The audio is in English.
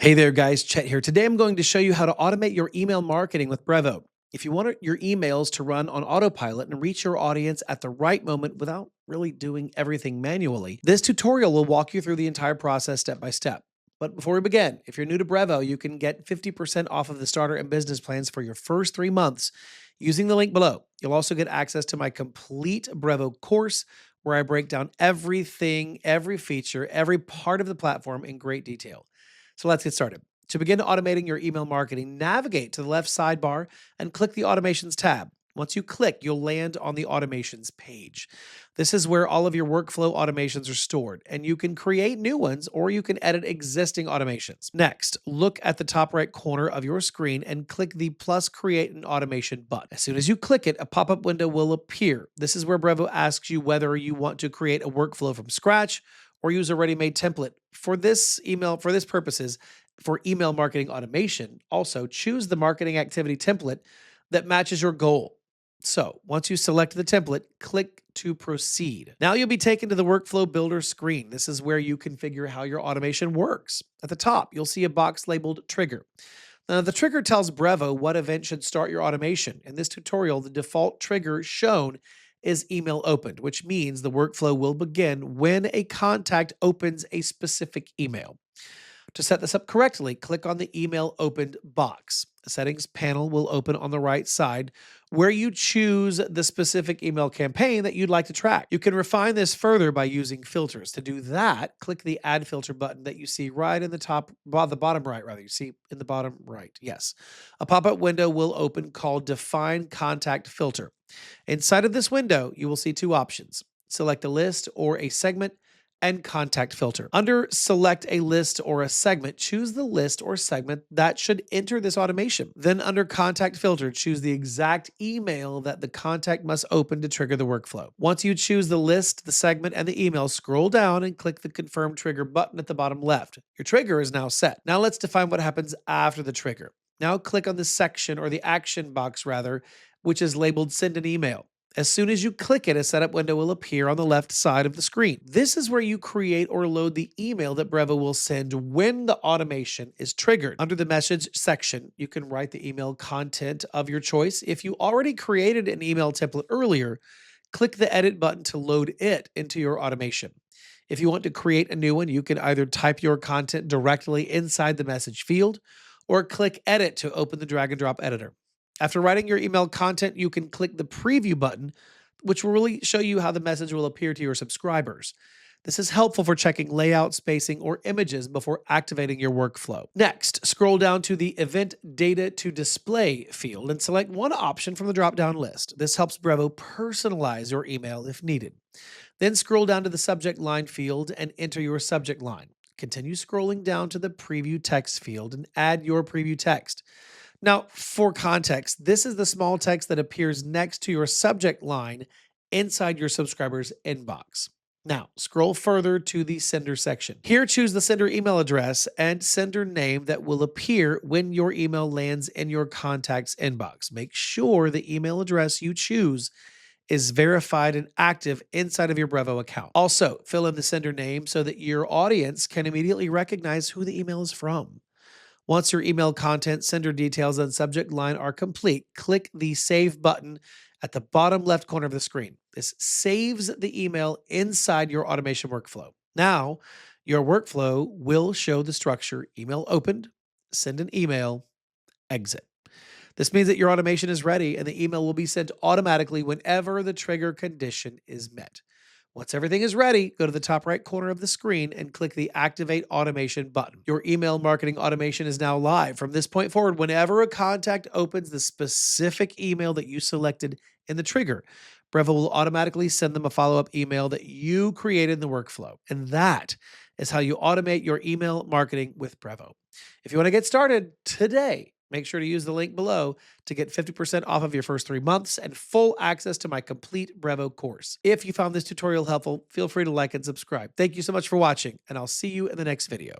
Hey there, guys. Chet here. Today I'm going to show you how to automate your email marketing with Brevo. If you want your emails to run on autopilot and reach your audience at the right moment without really doing everything manually, this tutorial will walk you through the entire process step by step. But before we begin, if you're new to Brevo, you can get 50% off of the starter and business plans for your first 3 months using the link below. You'll also get access to my complete Brevo course where I break down everything, every feature, every part of the platform in great detail. So let's get started. To begin automating your email marketing, navigate to the left sidebar and click the Automations tab. Once you click, you'll land on the Automations page. This is where all of your workflow automations are stored, and you can create new ones or you can edit existing automations. Next, look at the top right corner of your screen and click the plus create an automation button. As soon as you click it, a pop-up window will appear. This is where Brevo asks you whether you want to create a workflow from scratch or use a ready-made template. For this purposes, for email marketing automation, also choose the marketing activity template that matches your goal. So once you select the template, click to proceed. Now you'll be taken to the workflow builder screen. This is where you configure how your automation works. At the top, you'll see a box labeled trigger. Now, the trigger tells Brevo what event should start your automation. In this tutorial, the default trigger shown is email opened, which means the workflow will begin when a contact opens a specific email. To set this up correctly, click on the email opened box. The settings panel will open on the right side where you choose the specific email campaign that you'd like to track. You can refine this further by using filters. To do that, click the add filter button that you see right in the bottom right, rather. You see in the bottom right. Yes. A pop-up window will open called Define Contact Filter. Inside of this window, you will see two options. Select a list or a segment and contact filter. Under select a list or a segment, choose the list or segment that should enter this automation. Then under contact filter, choose the exact email that the contact must open to trigger the workflow. Once you choose the list, the segment, and the email, scroll down and click the confirm trigger button at the bottom left. Your trigger is now set. Now let's define what happens after the trigger. Now click on the section or the action box rather, which is labeled send an email. As soon as you click it, a setup window will appear on the left side of the screen. This is where you create or load the email that Brevo will send when the automation is triggered. Under the message section, you can write the email content of your choice. If you already created an email template earlier, click the edit button to load it into your automation. If you want to create a new one, you can either type your content directly inside the message field or click edit to open the drag and drop editor. After writing your email content, you can click the preview button, which will really show you how the message will appear to your subscribers. This is helpful for checking layout, spacing, or images before activating your workflow. Next, scroll down to the Event Data to Display field and select one option from the drop-down list. This helps Brevo personalize your email if needed. Then scroll down to the Subject Line field and enter your subject line. Continue scrolling down to the Preview Text field and add your preview text. Now, for context, this is the small text that appears next to your subject line inside your subscriber's inbox. Now, scroll further to the sender section. Here, choose the sender email address and sender name that will appear when your email lands in your contact's inbox. Make sure the email address you choose is verified and active inside of your Brevo account. Also, fill in the sender name so that your audience can immediately recognize who the email is from. Once your email content, sender details, and subject line are complete, click the Save button at the bottom left corner of the screen. This saves the email inside your automation workflow. Now, your workflow will show the structure email opened, send an email, exit. This means that your automation is ready and the email will be sent automatically whenever the trigger condition is met. Once everything is ready, go to the top right corner of the screen and click the Activate Automation button. Your email marketing automation is now live. From this point forward, whenever a contact opens the specific email that you selected in the trigger, Brevo will automatically send them a follow-up email that you created in the workflow. And that is how you automate your email marketing with Brevo. If you want to get started today, make sure to use the link below to get 50% off of your first 3 months and full access to my complete Brevo course. If you found this tutorial helpful, feel free to like and subscribe. Thank you so much for watching, and I'll see you in the next video.